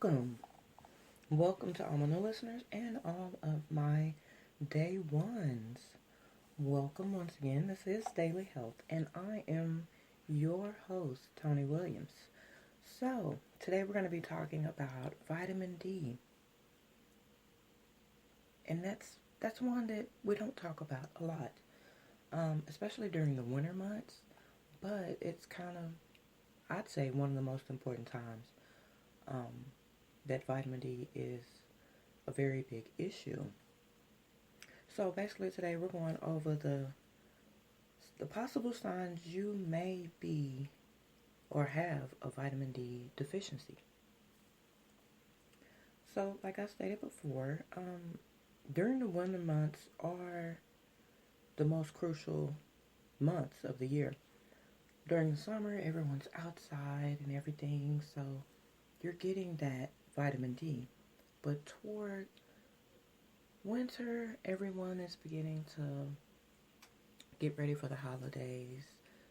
Welcome. Welcome to all my new listeners and all of my day ones. Welcome once again. This is Daily Health, and I am your host, Tony Williams. So, today we're going to be talking about vitamin D. And that's one that we don't talk about a lot, especially during the winter months. But it's kind of, I'd say, one of the most important times that vitamin D is a very big issue. So basically today we're going over the possible signs you may be or have a vitamin D deficiency. So like I stated before, during the winter months are the most crucial months of the year. During the summer, everyone's outside and everything, so you're getting that vitamin D. But toward winter, everyone is beginning to get ready for the holidays,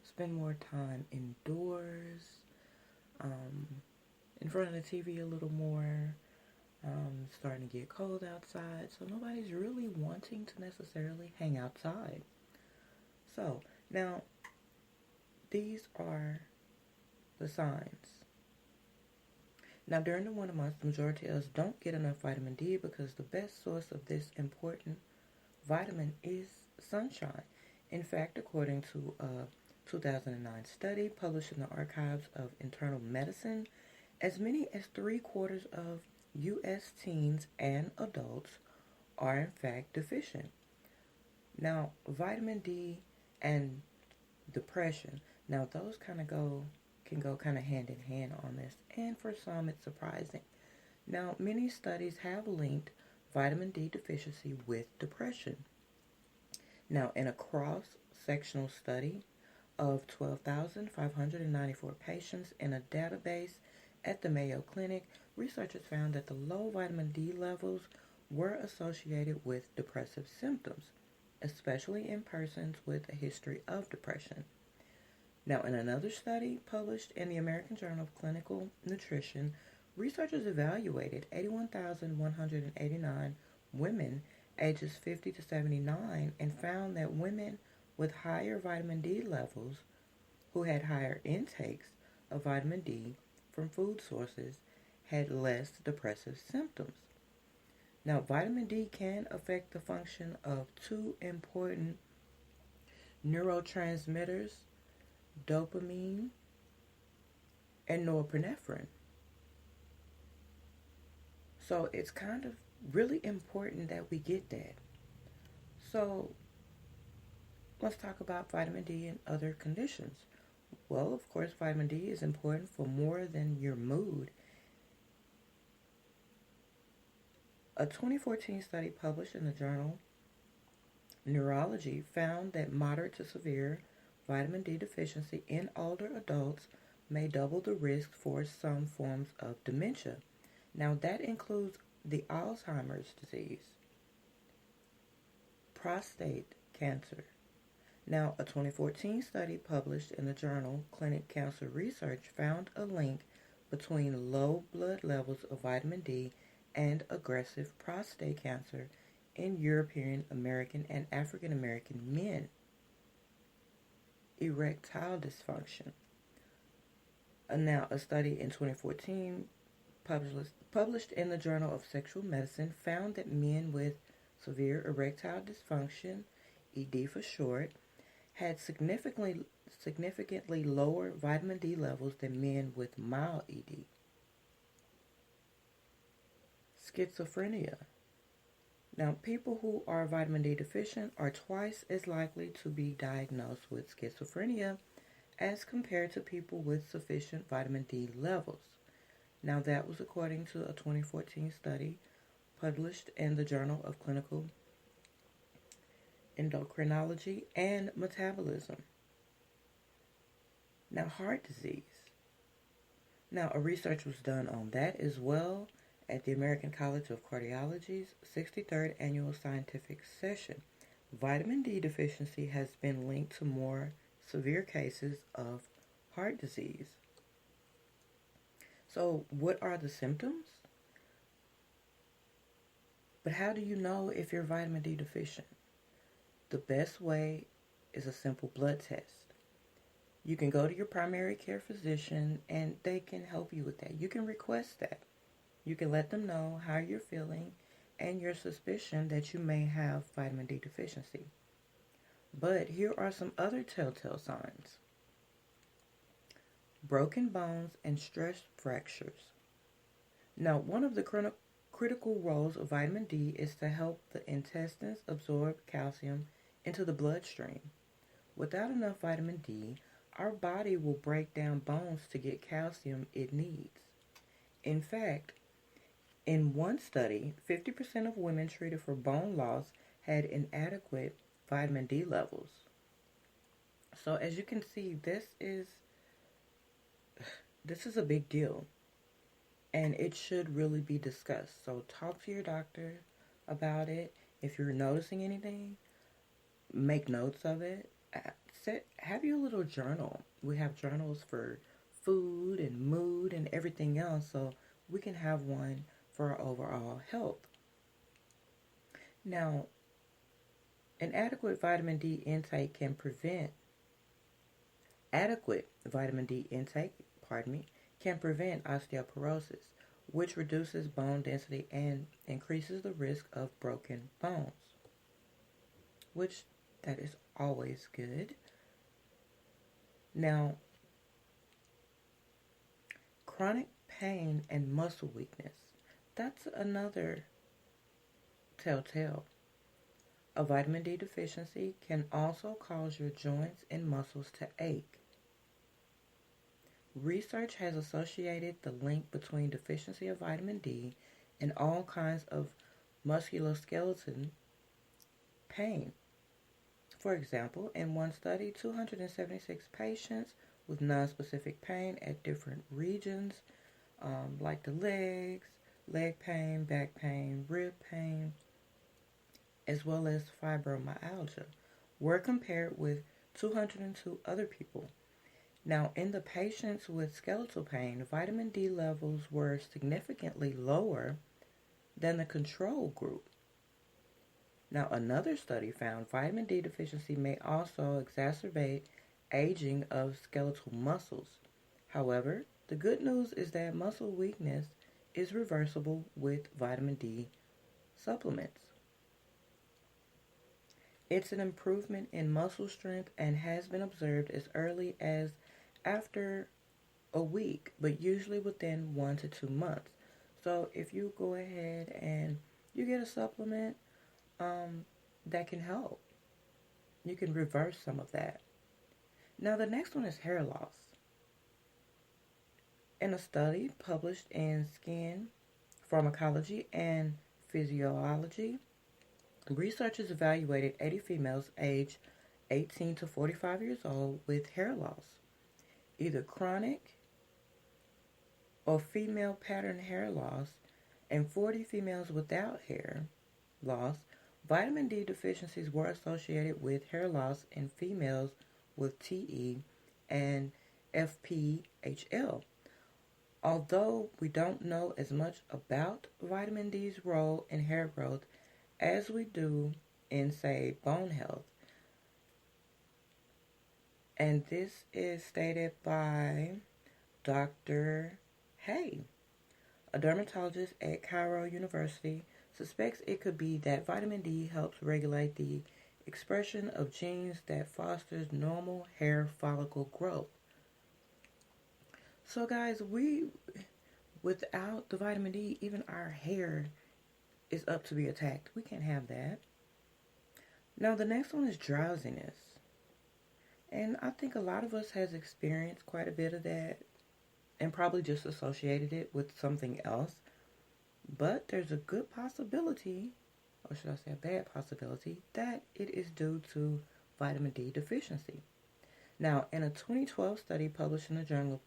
spend more time indoors, in front of the TV a little more, starting to get cold outside, so nobody's really wanting to necessarily hang outside. So, now, these are the signs. Now, during the winter months, the majority of us don't get enough vitamin D because the best source of this important vitamin is sunshine. In fact, according to a 2009 study published in the Archives of Internal Medicine, as many as 3/4 of U.S. teens and adults are in fact deficient. Now, vitamin D and depression, now those can go kind of hand in hand on this, and for some it's surprising. Now, many studies have linked vitamin D deficiency with depression. Now, in a cross-sectional study of 12,594 patients in a database at the Mayo Clinic, researchers found that the low vitamin D levels were associated with depressive symptoms, especially in persons with a history of depression. Now, in another study published in the American Journal of Clinical Nutrition, researchers evaluated 81,189 women ages 50 to 79 and found that women with higher vitamin D levels who had higher intakes of vitamin D from food sources had less depressive symptoms. Now, vitamin D can affect the function of two important neurotransmitters, dopamine and norepinephrine. So it's kind of really important that we get that. So let's talk about vitamin D and other conditions. Well, of course, vitamin D is important for more than your mood. A 2014 study published in the journal Neurology found that moderate to severe vitamin D deficiency in older adults may double the risk for some forms of dementia. Now, that includes the Alzheimer's disease, prostate cancer. Now, a 2014 study published in the journal Clinic Cancer Research found a link between low blood levels of vitamin D and aggressive prostate cancer in European American and African American men. Erectile dysfunction. Now, a study in 2014 published in the Journal of Sexual Medicine found that men with severe erectile dysfunction, ED for short, had significantly lower vitamin D levels than men with mild ED. Schizophrenia. Now, people who are vitamin D deficient are twice as likely to be diagnosed with schizophrenia as compared to people with sufficient vitamin D levels. Now, that was according to a 2014 study published in the Journal of Clinical Endocrinology and Metabolism. Now, heart disease. Now, a research was done on that as well at the American College of Cardiology's 63rd Annual Scientific Session. Vitamin D deficiency has been linked to more severe cases of heart disease. So, what are the symptoms? But how do you know if you're vitamin D deficient? The best way is a simple blood test. You can go to your primary care physician and they can help you with that. You can request that. You can let them know how you're feeling and your suspicion that you may have vitamin D deficiency. But here are some other telltale signs. Broken bones and stress fractures. Now, one of the critical roles of vitamin D is to help the intestines absorb calcium into the bloodstream. Without enough vitamin D, our body will break down bones to get calcium it needs. In fact, in one study, 50% of women treated for bone loss had inadequate vitamin D levels. So as you can see, this is a big deal, and it should really be discussed. So talk to your doctor about it. If you're noticing anything, make notes of it. Have your little journal. We have journals for food and mood and everything else, so we can have one for our overall health. Now, an adequate vitamin D intake can prevent osteoporosis, which reduces bone density and increases the risk of broken bones, which that is always good. Now, chronic pain and muscle weakness. That's another telltale. A vitamin D deficiency can also cause your joints and muscles to ache. Research has associated the link between deficiency of vitamin D and all kinds of musculoskeletal pain. For example, in one study, 276 patients with nonspecific pain at different regions, like the legs, leg pain, back pain, rib pain, as well as fibromyalgia, were compared with 202 other people. Now, in the patients with skeletal pain, vitamin D levels were significantly lower than the control group. Now, another study found vitamin D deficiency may also exacerbate aging of skeletal muscles. However, the good news is that muscle weakness is reversible with vitamin D supplements. It's an improvement in muscle strength and has been observed as early as after a week, but usually within 1 to 2 months. So if you go ahead and you get a supplement that can help, you can reverse some of that. Now the next one is hair loss. In a study published in Skin Pharmacology and Physiology, researchers evaluated 80 females aged 18 to 45 years old with hair loss, either chronic or female pattern hair loss, and 40 females without hair loss. Vitamin D deficiencies were associated with hair loss in females with TE and FPHL. Although we don't know as much about vitamin D's role in hair growth as we do in, say, bone health. And this is stated by Dr. Hay, a dermatologist at Cairo University, suspects it could be that vitamin D helps regulate the expression of genes that fosters normal hair follicle growth. So guys, without the vitamin D, even our hair is up to be attacked. We can't have that. Now the next one is drowsiness. And I think a lot of us has experienced quite a bit of that and probably just associated it with something else. But there's a good possibility, or should I say a bad possibility, that it is due to vitamin D deficiency. Now, in a 2012 study published in the Journal of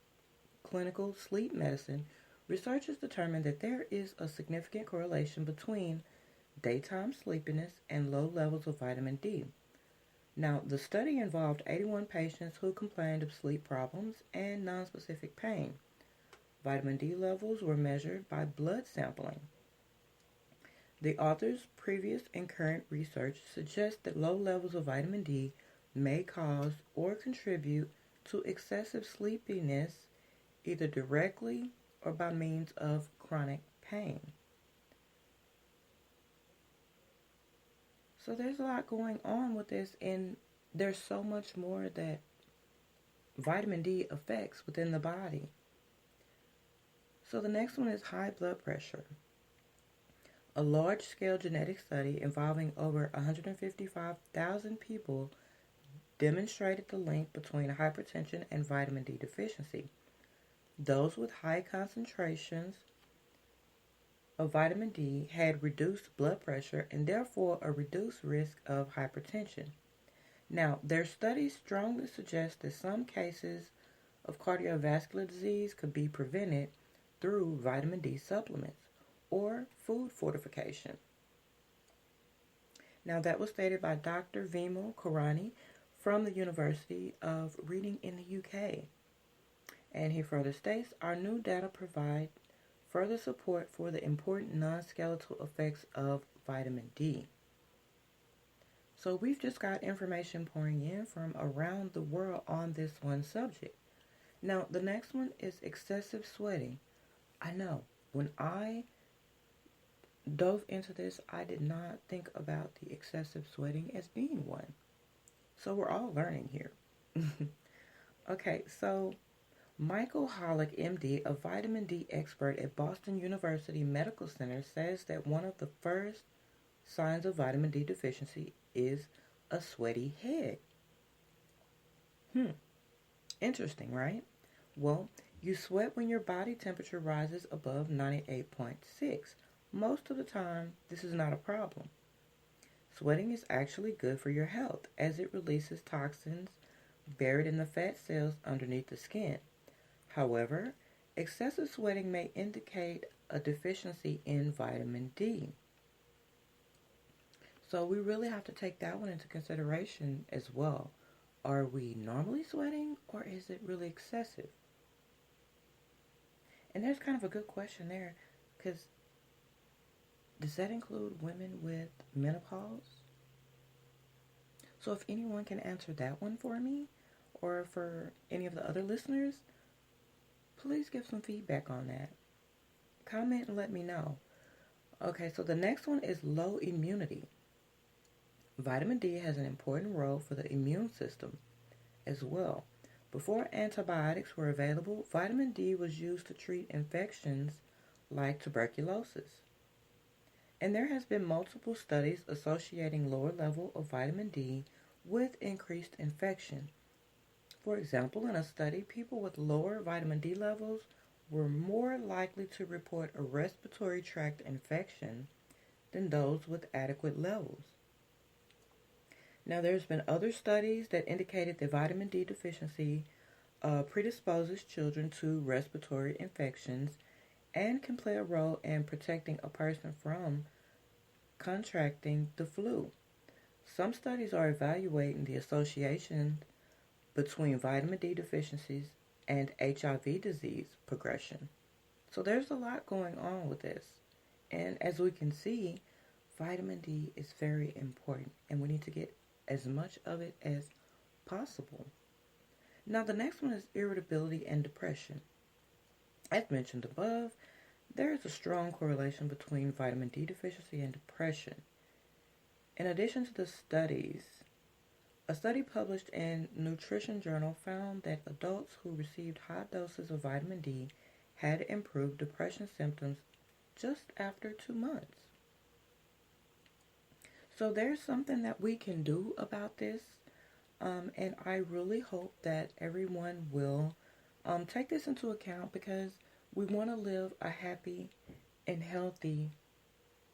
Clinical Sleep Medicine, researchers determined that there is a significant correlation between daytime sleepiness and low levels of vitamin D. Now, the study involved 81 patients who complained of sleep problems and nonspecific pain. Vitamin D levels were measured by blood sampling. The author's previous and current research suggests that low levels of vitamin D may cause or contribute to excessive sleepiness either directly or by means of chronic pain. So there's a lot going on with this, and there's so much more that vitamin D affects within the body. So the next one is high blood pressure. A large-scale genetic study involving over 155,000 people demonstrated the link between hypertension and vitamin D deficiency. Those with high concentrations of vitamin D had reduced blood pressure and therefore a reduced risk of hypertension. Now, their studies strongly suggest that some cases of cardiovascular disease could be prevented through vitamin D supplements or food fortification. Now, that was stated by Dr. Vimal Karani from the University of Reading in the UK. And he further states, our new data provide further support for the important non-skeletal effects of vitamin D. So we've just got information pouring in from around the world on this one subject. Now, the next one is excessive sweating. I know, when I dove into this, I did not think about the excessive sweating as being one. So we're all learning here. Okay, so Michael Hollick, MD, a vitamin D expert at Boston University Medical Center, says that one of the first signs of vitamin D deficiency is a sweaty head. Interesting, right? Well, you sweat when your body temperature rises above 98.6. Most of the time, this is not a problem. Sweating is actually good for your health as it releases toxins buried in the fat cells underneath the skin. However, excessive sweating may indicate a deficiency in vitamin D. So we really have to take that one into consideration as well. Are we normally sweating or is it really excessive? And there's kind of a good question there, because does that include women with menopause? So if anyone can answer that one for me, or for any of the other listeners, please give some feedback on that. Comment and let me know. Okay, so the next one is low immunity. Vitamin D has an important role for the immune system as well. Before antibiotics were available, vitamin D was used to treat infections like tuberculosis. And there has been multiple studies associating lower level of vitamin D with increased infection. For example, in a study, people with lower vitamin D levels were more likely to report a respiratory tract infection than those with adequate levels. Now, there's been other studies that indicated that vitamin D deficiency predisposes children to respiratory infections and can play a role in protecting a person from contracting the flu. Some studies are evaluating the association between vitamin D deficiencies and HIV disease progression. So there's a lot going on with this. And as we can see, vitamin D is very important, and we need to get as much of it as possible. Now, the next one is irritability and depression. As mentioned above, there is a strong correlation between vitamin D deficiency and depression. In addition to the studies, a study published in Nutrition Journal found that adults who received high doses of vitamin D had improved depression symptoms just after 2 months. So there's something that we can do about this, and I really hope that everyone will take this into account, because we want to live a happy and healthy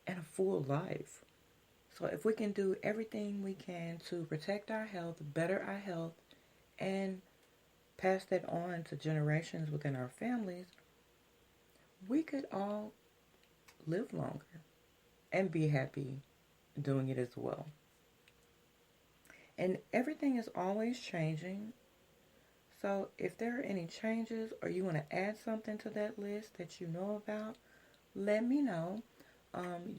and a full life. So if we can do everything we can to protect our health, better our health, and pass that on to generations within our families, we could all live longer and be happy doing it as well. And everything is always changing. So if there are any changes or you want to add something to that list that you know about, let me know.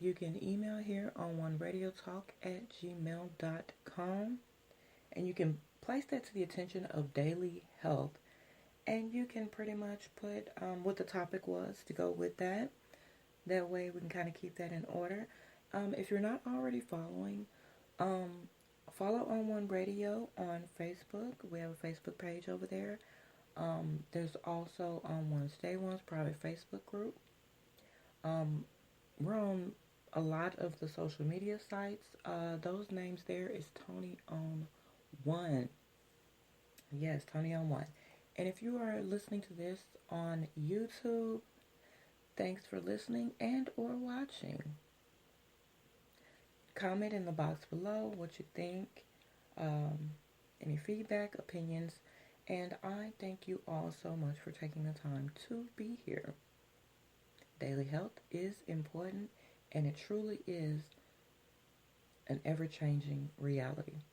You can email here on oneradiotalk@gmail.com, and you can place that to the attention of Daily Health, and you can pretty much put what the topic was to go with that. That way we can kind of keep that in order. If you're not already following, follow On One Radio on Facebook. We have a Facebook page over there. There's also On One's Day One's private Facebook group. We're on a lot of the social media sites. Those names there is Tony on One. Yes, Tony on One. And if you are listening to this on YouTube, thanks for listening and or watching. Comment in the box below what you think, any feedback, opinions, and I thank you all so much for taking the time to be here. Daily health is important, and it truly is an ever-changing reality.